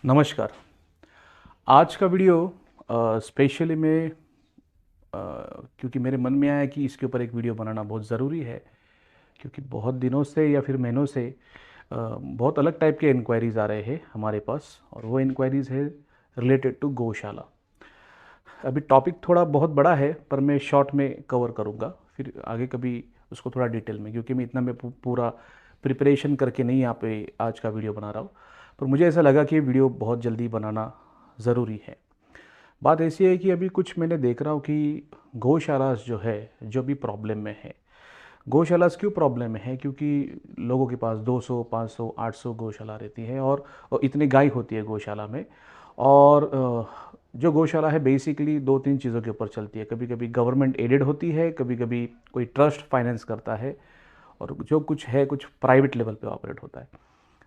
नमस्कार। आज का वीडियो स्पेशली मैं क्योंकि मेरे मन में आया कि इसके ऊपर एक वीडियो बनाना बहुत ज़रूरी है, क्योंकि बहुत दिनों से या फिर महीनों से बहुत अलग टाइप के इंक्वायरीज़ आ रहे हैं हमारे पास, और वो इंक्वायरीज़ है रिलेटेड टू गौशाला। अभी टॉपिक थोड़ा बहुत बड़ा है, पर मैं शॉर्ट में कवर करूँगा, फिर आगे कभी उसको थोड़ा डिटेल में, क्योंकि मैं इतना मैं पूरा प्रिपरेशन करके नहीं यहाँ पे आज का वीडियो बना रहा हूँ। पर मुझे ऐसा लगा कि ये वीडियो बहुत जल्दी बनाना ज़रूरी है। बात ऐसी है कि अभी कुछ मैंने देख रहा हूँ कि गौशालास जो है, जो भी प्रॉब्लम में है। गौशालास क्यों प्रॉब्लम में है? क्योंकि लोगों के पास 200, 500, 800 गौशाला रहती है, और इतनी गाय होती है गौशाला में। और जो गौशाला है बेसिकली दो तीन चीज़ों के ऊपर चलती है। कभी कभी गवर्नमेंट एडेड होती है, कभी कभी कोई ट्रस्ट फाइनेंस करता है, और जो कुछ है कुछ प्राइवेट लेवल पे ऑपरेट होता है।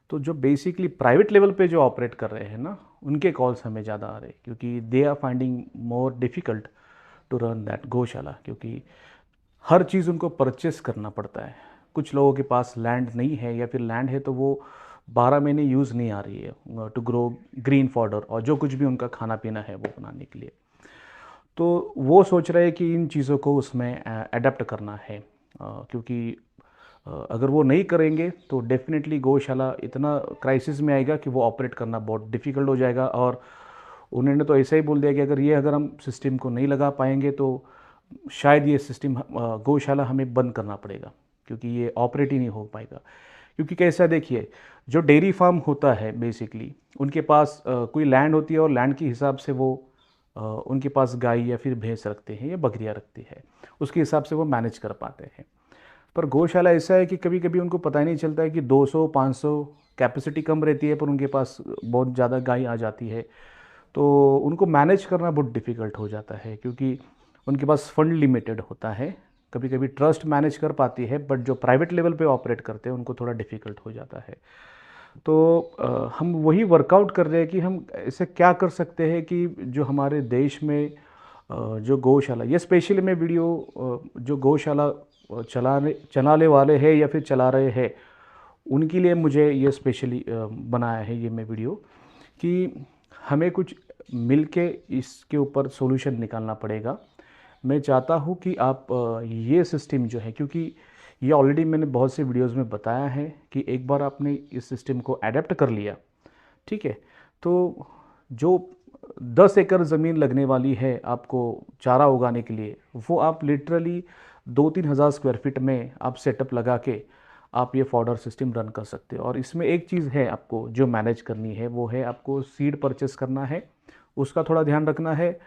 तो जो बेसिकली प्राइवेट लेवल पे जो ऑपरेट कर रहे हैं ना, उनके कॉल्स हमें ज़्यादा आ रहे हैं, क्योंकि they are finding more difficult to run that गौशाला, क्योंकि हर चीज़ उनको परचेस करना पड़ता है। कुछ लोगों के पास लैंड नहीं है, या फिर लैंड है तो वो 12 महीने यूज़ नहीं आ रही है टू ग्रो ग्रीन फॉडर, और जो कुछ भी उनका खाना पीना है वो बनाने के लिए। तो वो सोच रहे हैं कि इन चीज़ों को उसमें अडेप्ट करना है, क्योंकि अगर वो नहीं करेंगे तो डेफिनेटली गौशाला इतना क्राइसिस में आएगा कि वो ऑपरेट करना बहुत डिफ़िकल्ट हो जाएगा। और उन्होंने तो ऐसा ही बोल दिया कि अगर हम सिस्टम को नहीं लगा पाएंगे तो शायद ये सिस्टम गौशाला हमें बंद करना पड़ेगा, क्योंकि ये ऑपरेट ही नहीं हो पाएगा। क्योंकि कैसा देखिए, जो डेयरी फार्म होता है बेसिकली उनके पास कोई लैंड होती है, और लैंड के हिसाब से वो उनके पास गाय या फिर भैंस रखते हैं या बकरियां रखती है, उसके हिसाब से वो मैनेज कर पाते हैं। पर गौशाला ऐसा है कि कभी कभी उनको पता ही नहीं चलता है कि 200-500 कैपेसिटी कम रहती है, पर उनके पास बहुत ज़्यादा गाय आ जाती है। तो उनको मैनेज करना बहुत डिफ़िकल्ट हो जाता है, क्योंकि उनके पास फंड लिमिटेड होता है। कभी कभी ट्रस्ट मैनेज कर पाती है, बट जो प्राइवेट लेवल पे ऑपरेट करते हैं उनको थोड़ा डिफ़िकल्ट हो जाता है। तो हम वही वर्कआउट कर रहे हैं कि हम ऐसे क्या कर सकते हैं कि जो हमारे देश में जो गौशाला, ये स्पेशली मैं वीडियो जो गौशाला चलाने वाले हैं या फिर चला रहे हैं उनके लिए मुझे ये स्पेशली बनाया है ये मैं वीडियो, कि हमें कुछ मिलके इसके ऊपर सॉल्यूशन निकालना पड़ेगा। मैं चाहता हूँ कि आप ये सिस्टम जो है, क्योंकि ये ऑलरेडी मैंने बहुत से वीडियोस में बताया है कि एक बार आपने इस सिस्टम को अडेप्ट कर लिया, ठीक है, तो जो 10 एकड़ ज़मीन लगने वाली है आपको चारा उगाने के लिए, वो आप लिटरली 2-3 हज़ार स्क्वायर फीट में आप सेटअप लगा के आप ये फॉडर सिस्टम रन कर सकते हो। और इसमें एक चीज़ है आपको जो मैनेज करनी है, वो है आपको सीड परचेस करना है, उसका थोड़ा ध्यान रखना है।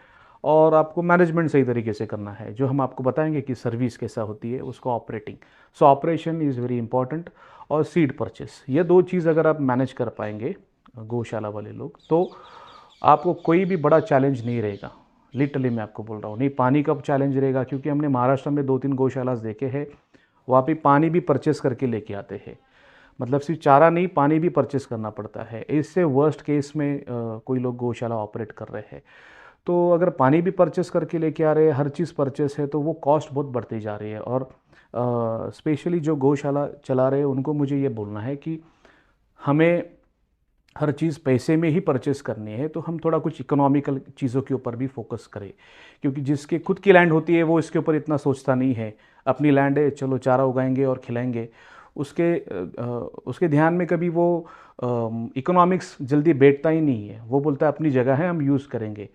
और आपको मैनेजमेंट सही तरीके से करना है, जो हम आपको बताएंगे कि सर्विस कैसा होती है उसको operating. So operation is very important, और सीड परचेस, ये दो चीज़ अगर आप मैनेज कर पाएंगे गौशाला वाले लोग, तो आपको कोई भी बड़ा चैलेंज नहीं रहेगा। लिटरली मैं आपको बोल रहा हूँ, नहीं पानी का चैलेंज रहेगा, क्योंकि हमने महाराष्ट्र में 2-3 गौशाला देखे हैं, वहाँ पे पानी भी परचेस करके लेके आते हैं। मतलब सिर्फ चारा नहीं, पानी भी परचेस करना पड़ता है। इससे वर्स्ट केस में कोई लोग गौशाला ऑपरेट कर रहे हैं। तो अगर पानी भी परचेस करके लेके आ रहे हैं, हर चीज़ परचेस है, तो वो कॉस्ट बहुत बढ़ती जा रही है। और स्पेशली जो गौशाला चला रहे हैं उनको मुझे ये बोलना है कि हमें हर चीज़ पैसे में ही परचेस करनी है, तो हम थोड़ा कुछ इकोनॉमिकल चीज़ों के ऊपर भी फोकस करें। क्योंकि जिसके खुद की लैंड होती है वो इसके ऊपर इतना सोचता नहीं है, अपनी लैंड है चलो चारा उगाएंगे और खिलाएंगे। उसके ध्यान में कभी वो इकोनॉमिक्स जल्दी बैठता ही नहीं है। वो बोलता है अपनी जगह है, हम यूज़ करेंगे।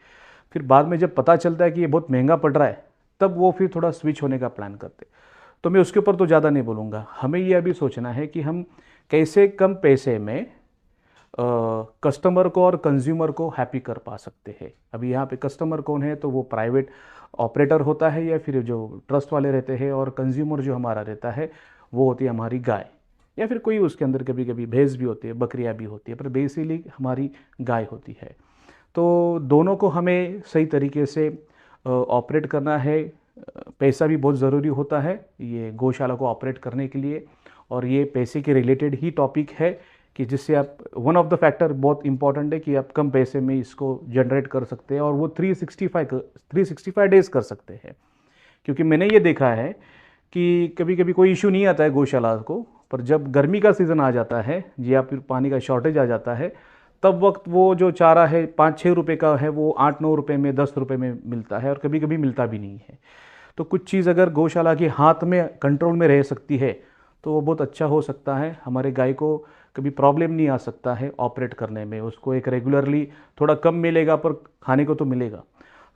फिर बाद में जब पता चलता है कि ये बहुत महंगा पड़ रहा है, तब वो फिर थोड़ा स्विच होने का प्लान करते। तो मैं उसके ऊपर तो ज़्यादा नहीं बोलूँगा। हमें ये अभी सोचना है कि हम कैसे कम पैसे में कस्टमर को और कंज्यूमर को हैप्पी कर पा सकते हैं। अभी यहाँ पे कस्टमर कौन है? तो वो प्राइवेट ऑपरेटर होता है, या फिर जो ट्रस्ट वाले रहते हैं। और कंज्यूमर जो हमारा रहता है वो होती है हमारी गाय, या फिर कोई उसके अंदर कभी कभी भैंस भी होती है, बकरियाँ भी होती है, पर बेसिकली हमारी गाय होती है। तो दोनों को हमें सही तरीके से ऑपरेट करना है। पैसा भी बहुत ज़रूरी होता है ये गौशाला को ऑपरेट करने के लिए, और ये पैसे के रिलेटेड ही टॉपिक है, कि जिससे आप वन ऑफ द फैक्टर बहुत इंपॉर्टेंट है कि आप कम पैसे में इसको जनरेट कर सकते हैं, और वो 365 डेज़ कर सकते हैं। क्योंकि मैंने ये देखा है कि कभी कभी कोई इशू नहीं आता है गौशाला को, पर जब गर्मी का सीज़न आ जाता है या फिर पानी का शॉर्टेज आ जाता है, तब वक्त वो जो चारा है 5-6 रुपये का है वो 8-9 रुपये में 10 रुपये में मिलता है और कभी कभी मिलता भी नहीं है। तो कुछ चीज़ अगर गौशाला के हाथ में कंट्रोल में रह सकती है तो वो बहुत अच्छा हो सकता है। हमारे गाय को कभी प्रॉब्लम नहीं आ सकता है ऑपरेट करने में, उसको एक रेगुलरली थोड़ा कम मिलेगा पर खाने को तो मिलेगा।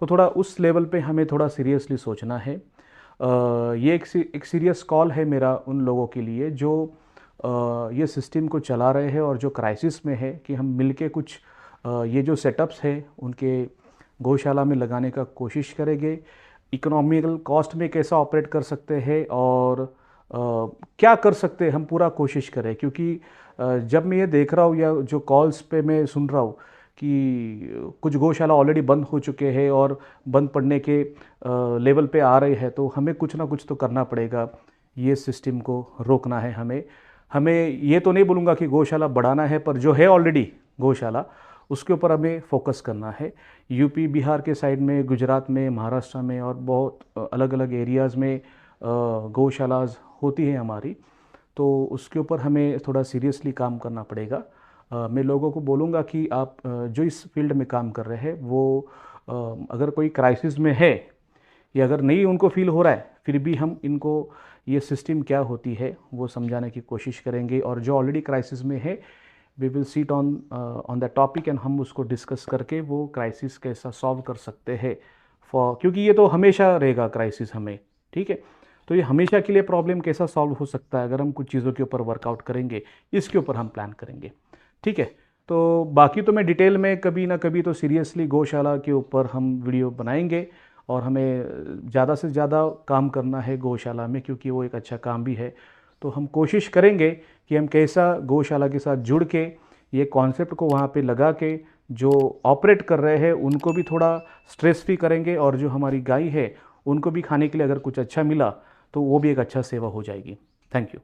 तो थोड़ा उस लेवल पे हमें थोड़ा सीरियसली सोचना है। ये एक सीरियस कॉल है मेरा उन लोगों के लिए जो ये सिस्टम को चला रहे हैं और जो क्राइसिस में है, कि हम मिलके कुछ ये जो सेटअप्स है उनके गौशाला में लगाने का कोशिश करेंगे। इकोनॉमिकल कॉस्ट में कैसा ऑपरेट कर सकते हैं और क्या कर सकते हैं हम पूरा कोशिश करें। क्योंकि जब मैं ये देख रहा हूँ या जो कॉल्स पे मैं सुन रहा हूँ कि कुछ गौशाला ऑलरेडी बंद हो चुके हैं और बंद पड़ने के लेवल पे आ रहे हैं, तो हमें कुछ ना कुछ तो करना पड़ेगा, ये सिस्टम को रोकना है हमें। हमें ये तो नहीं बोलूँगा कि गौशाला बढ़ाना है, पर जो है ऑलरेडी गौशाला उसके ऊपर हमें फोकस करना है। यूपी बिहार के साइड में, गुजरात में, महाराष्ट्र में और बहुत अलग अलग एरियाज़ में गौशालाज होती हैं हमारी, तो उसके ऊपर हमें थोड़ा सीरियसली काम करना पड़ेगा। मैं लोगों को बोलूँगा कि आप जो इस फील्ड में काम कर रहे हैं वो अगर कोई क्राइसिस में है या अगर नहीं उनको फील हो रहा है, फिर भी हम इनको ये सिस्टम क्या होती है वो समझाने की कोशिश करेंगे। और जो ऑलरेडी क्राइसिस में है, we will sit on the topic and हम उसको डिस्कस करके वो क्राइसिस कैसा सॉल्व कर सकते हैं क्योंकि ये तो हमेशा रहेगा क्राइसिस हमें, ठीक है। तो ये हमेशा के लिए प्रॉब्लम कैसा सॉल्व हो सकता है अगर हम कुछ चीज़ों के ऊपर वर्कआउट करेंगे, इसके ऊपर हम प्लान करेंगे, ठीक है। तो बाकी तो मैं डिटेल में कभी ना कभी तो सीरियसली गौशाला के ऊपर हम वीडियो बनाएंगे और हमें ज़्यादा से ज़्यादा काम करना है गौशाला में, क्योंकि वो एक अच्छा काम भी है। तो हम कोशिश करेंगे कि हम कैसा गौशाला के साथ जुड़ के ये कॉन्सेप्ट को वहाँ पे लगा के जो ऑपरेट कर रहे हैं उनको भी थोड़ा स्ट्रेस फ्री करेंगे, और जो हमारी गाय है उनको भी खाने के लिए अगर कुछ अच्छा मिला तो वो भी एक अच्छा सेवा हो जाएगी। Thank you.